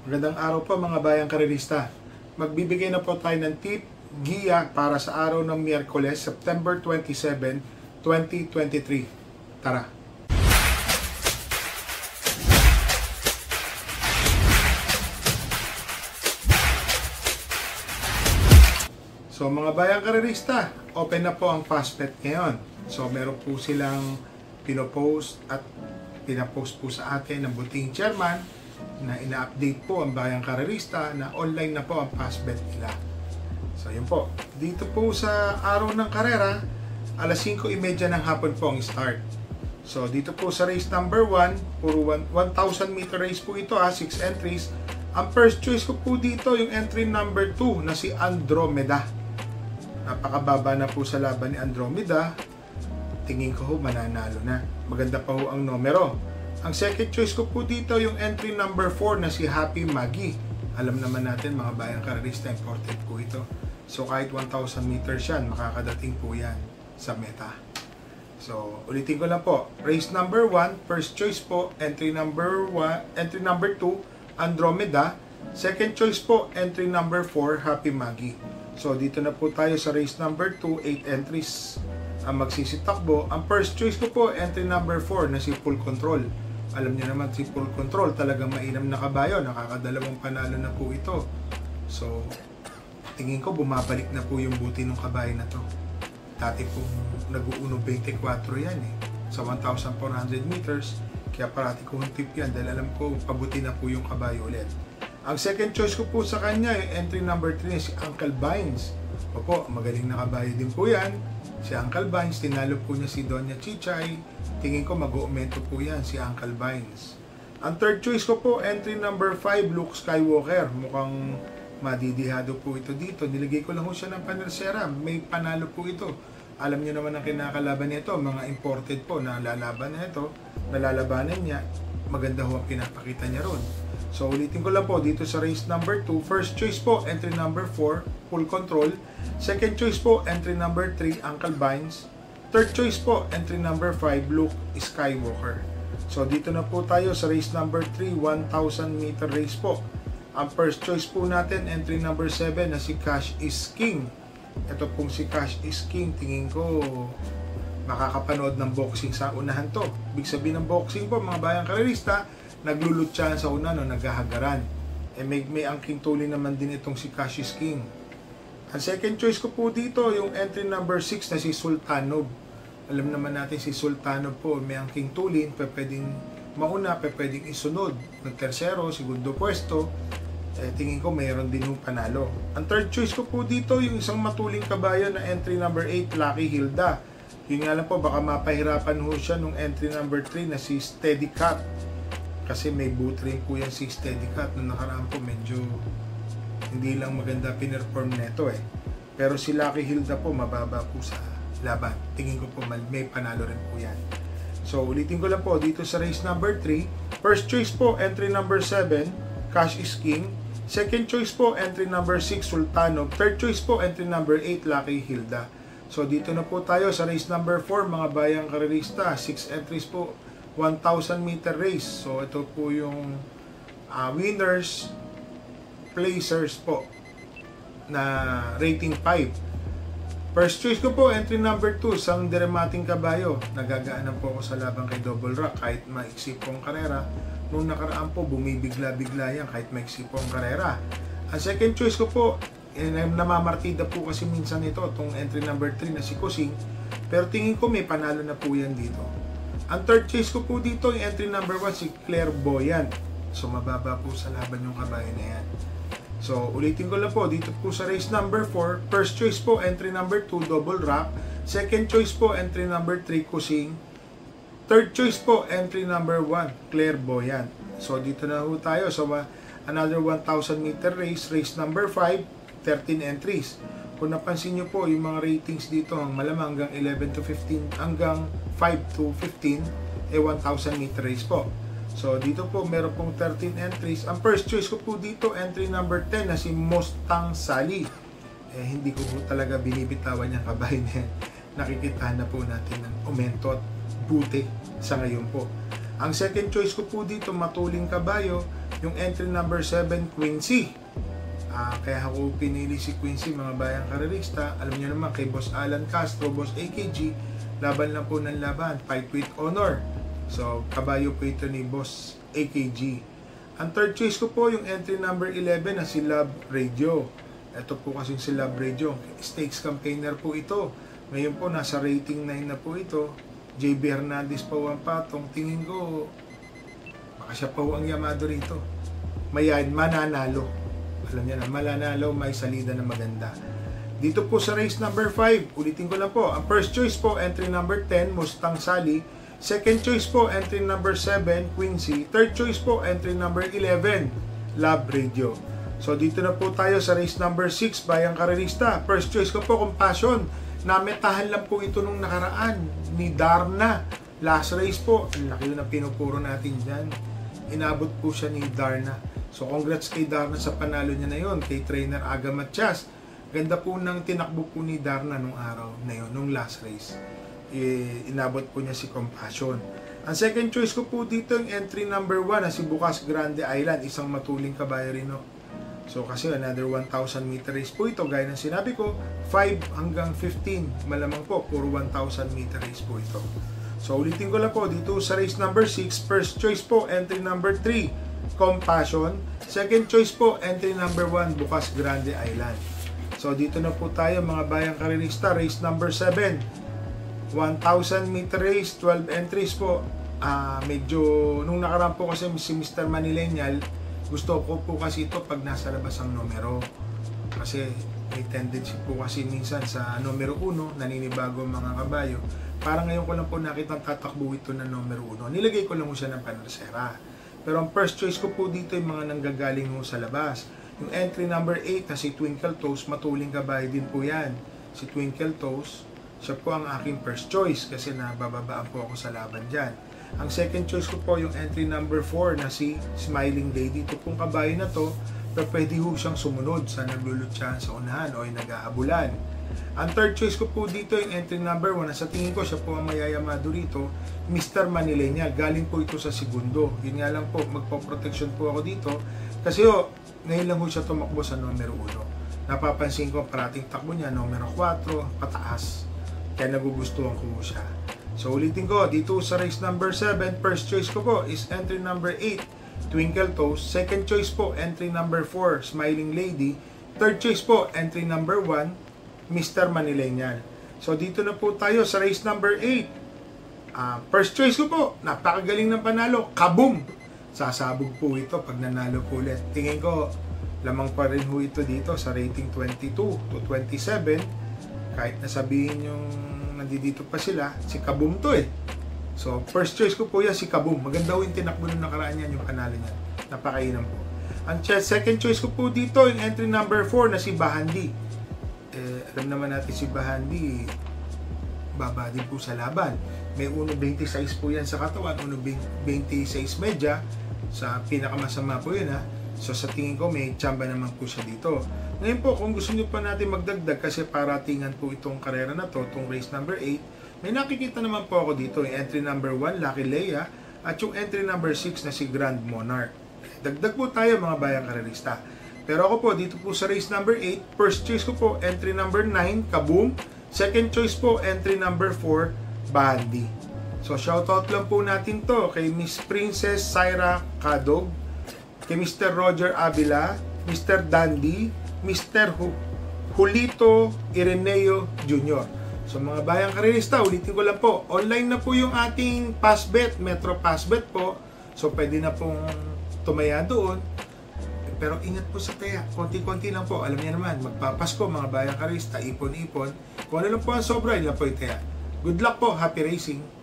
Magandang araw po mga bayang karerista. Magbibigay na po tayo ng tip, giya para sa araw ng Miyerkules, September 27, 2023. Tara! So mga bayang karerista, open na po ang Fastbet ngayon. So meron po silang pinopost at pinapost po sa atin ng buting chairman na ina-update po ang bayang karerista na online na po ang Fastbet nila. So yun po, dito po sa araw ng karera, alas 5:30 ng hapon po ang start. So dito po sa race number 1, puro 1,000 meter race po ito, 6 entries. Ang first choice ko po dito yung entry number 2 na si Andromeda. Napakababa na po sa laban ni Andromeda. Tingin ko ho mananalo na. Maganda pa ho ang numero. Ang second choice ko po dito yung entry number 4 na si Happy Maggie. Alam naman natin mga bayang karerista, important po ito. So kahit 1,000 meters yan, makakadating po yan sa meta. So ulitin ko lang po. Race number 1, first choice po, entry number 2, Andromeda. Second choice po, entry number 4, Happy Maggie. So dito na po tayo sa race number 2, 8 entries ang magsisitakbo. Ang first choice ko po, entry number 4 na si Full Control. Alam niyo naman si Full Control, talagang mainam na kabayo, nakakadalawang panalo na po ito. So tingin ko bumabalik na po yung buti ng kabayo na to. Dati po nag-uuno 24 yan sa 1,400 meters, kaya parati ko yung tip yan dahil alam ko pabuti na po yung kabayo ulit. Ang second choice ko po sa kanya, yung entry number 3 si Uncle Vines. Opo, magaling na kabayo din po yan. Si Uncle Vines, tinalo po niya si Doña Chichay. Tingin ko mag-uumento po yan, si Uncle Vines. Ang third choice ko po, entry number 5, Luke Skywalker. Mukhang madidihado po ito dito. Nilagay ko lang po siya ng panersera. May panalo po ito. Alam niyo naman ang kinakalaban nito, mga imported po na lalaban na ito, nalalabanan niya. Maganda ho ang pinapakita niya ron. So ulitin ko lang po dito sa race number 2, first choice po entry number 4, Full Control. Second choice po entry number 3, Uncle Vines. Third choice po entry number 5, Luke Skywalker. So dito na po tayo sa race number 3, 1,000 meter race po. Ang first choice po natin entry number 7 na si Cash is King. Ito pong si Cash is King, tingin ko makakapanood ng boxing sa unahan to. Ibig sabihin ng boxing po mga bayang karerista, naglulutsahan sa una, naghahagaran. May angking tuli naman din itong si Cassius King. Ang second choice ko po dito, yung entry number 6 na si Sultanov. Alam naman natin si Sultanov po, may angking tulin, pwedeng mauna, pwedeng isunod. Ng tersero, segundo pwesto, tingin ko mayroon din yung panalo. Ang third choice ko po dito, yung isang matuling kabayo na entry number 8, Lucky Hilda. Yun nga lang po, baka mapahirapan ho siya nung entry number 3 na si Steady Cat. Kasi may boot rin po yan si Steady Cat. Nung nakaraan po medyo hindi lang maganda pinerform neto Pero si Lucky Hilda po mababa po sa laban. Tingin ko po may panalo rin po yan. So ulitin ko lang po dito sa race number 3. First choice po entry number 7, Cash is King. Second choice po entry number 6, Sultanov. Third choice po entry number 8, Lucky Hilda. So dito na po tayo sa race number 4 mga bayang karerista. 6 entries po, 1,000 meter race. So ito po yung winners, placers po na rating 5. First choice ko po, entry number 2, isang diremating kabayo. Nagagaanan po ako sa laban kay Double Rock kahit maiksi po ang karera. Nung nakaraan po, bumibigla-bigla yan kahit maiksi po ang karera. Ang second choice ko po, namamartida po kasi minsan ito, itong entry number 3 na si Kusing. Pero tingin ko may panalo na po yan dito. Ang third choice ko po dito, yung entry number 1, si Clairvoyant. So, mababa po sa laban yung kabayo na yan. So, ulitin ko lang po, dito po sa race number 4, first choice po, entry number 2, Double Rock. Second choice po, entry number 3, Kusing. Third choice po, entry number 1, Clairvoyant. So, dito na po tayo. So, another 1,000 meter race, race number 5, 13 entries. Kung napansin nyo po, yung mga ratings dito, ang malamang hanggang 11 to 15, hanggang 5 to 15, 1,000 meter race po. So, dito po, meron pong 13 entries. Ang first choice ko po dito, entry number 10 na si Mustang Sally. Hindi ko po talaga binibitawan yung kabahay na yan. Nakikita na po natin ng aumento at buti sa ngayon po. Ang second choice ko po dito, matuling kabayo, yung entry number 7, Quincy. Kaya ako pinili si Quincy, mga bayang karerista. Alam niyo naman, kay Boss Alan Castro, Boss AKG, laban lang po ng laban, fight with honor. So, kabayo po ito ni Boss AKG. Ang third choice ko po, yung entry number 11 na si Love Radio. Ito po kasi si Love Radio, stakes campaigner po ito. Ngayon po, nasa rating 9 na po ito. JB Hernandez po ang patong. Tingin ko, baka siya po ang yamado rito. Mananalo. Alam niya na, mananalo, may salida na maganda. Dito po sa race number 5, ulitin ko lang po. Ang first choice po, entry number 10, Mustang Sally. Second choice po, entry number 7, Quincy. Third choice po, entry number 11, Love Radio. So dito na po tayo sa race number 6, Bayang Karerista. First choice ko po, Compassion. Nametahan lang po ito nung nakaraan ni Darna. Last race po, ang laki na pinupuro natin dyan. Inabot po siya ni Darna. So congrats kay Darna sa panalo niya na yon, kay trainer Aga Matias. Ganda po ng tinakbo po ni Darna nung araw na yon, nung last race. Inabot po niya si Compassion. Ang second choice ko po dito yung entry number 1 na si Bukas Grande Island, isang matuling kabayo rin. So kasi another 1,000 meter race po ito, gaya ng sinabi ko, 5 hanggang 15, malamang po, puro 1,000 meter race po ito. So ulitin ko lang po, dito sa race number 6, first choice po, entry number 3, Compassion. Second choice po, entry number 1, Bukas Grande Island. So dito na po tayo mga bayang karerista, race number 7, 1,000 meter race, 12 entries po. Medyo, nung nakaraan po kasi si Mr. Manilenial, gusto ko po kasi ito pag nasa labas ang numero. Kasi may tendency po kasi minsan sa numero 1, naninibago ang mga kabayo. Parang ngayon ko lang po nakitang tatakbo ito na numero 1. Nilagay ko lang mo siya ng panersera. Pero ang first choice ko po dito yung mga nanggagaling mo sa labas. Yung entry number 8 na si Twinkle Toes, matuling kabayo din po yan. Si Twinkle Toes, siya po ang aking first choice kasi nabababaan po ako sa laban dyan. Ang second choice ko po yung entry number 4 na si Smiling Lady. Ito pong kabayo na to, pero pwede ho siyang sumunod sa naglulutsahan sa unahan o ay nag-aabulan. Ang third choice ko po dito yung entry number 1 na sa tingin ko siya po ang mayayamado rito, Mr. Manilenial. Galing po ito sa segundo. Yun nga lang po, magpo-protection po ako dito kasi ngayon lang ho siya tumakbo sa numero 1. Napapansin ko parating takbo niya, numero 4, pataas. Kaya nagugustuhan ko siya. So ulitin ko, dito sa race number 7, first choice ko po is entry number 8, Twinkle Toes. Second choice po, entry number 4, Smiling Lady. Third choice po, entry number 1, Mr. Manilenial. So dito na po tayo sa race number 8. First choice ko po, napakagaling ng panalo, Kaboom! Sasabog po ito pag nanalo po ulit. Tingin ko, lamang pa rin ho ito dito sa rating 22 to 27. Kahit nasabihin yung nandito pa sila, si Kaboom to eh. So, first choice ko po yan, si Kaboom. Maganda ho yung tinakbo nung nakaraan yan, yung panalo niya. Napakainan po. Ang second choice ko po dito, yung entry number 4 na si Bahandi. Alam naman natin si Bahandi, baba din po sa laban. May 1.26 po yan sa katawan, 1.26 medya. Sa pinakamasama po yun ha. So sa tingin ko may tsamba naman po siya dito. Ngayon po kung gusto niyo pa natin magdagdag kasi paratingan po itong karera na to, itong race number 8, may nakikita naman po ako dito yung entry number 1, Lucky Leia, at yung entry number 6 na si Grand Monarch. Dagdag po tayo mga bayang karerista. Pero ako po dito po sa race number 8, first choice ko po entry number 9, Kaboom. Second choice po entry number 4, Bandi. So shoutout lang po natin to kay Miss Princess Syra Kadog, kay Mr. Roger Avila, Mr. Dandy, Mr. Julito Ireneo Jr. So mga bayang karerista, ulitin ko lang po, online na po yung ating Passbet, Metro Passbet po. So pwede na pong tumaya doon. Pero ingat po sa taya, konti-konti lang po. Alam niya naman, magpapasko mga bayang karerista, ipon-ipon. Kung ano lang po ang sobra, yun lang po yung taya. Good luck po, happy racing!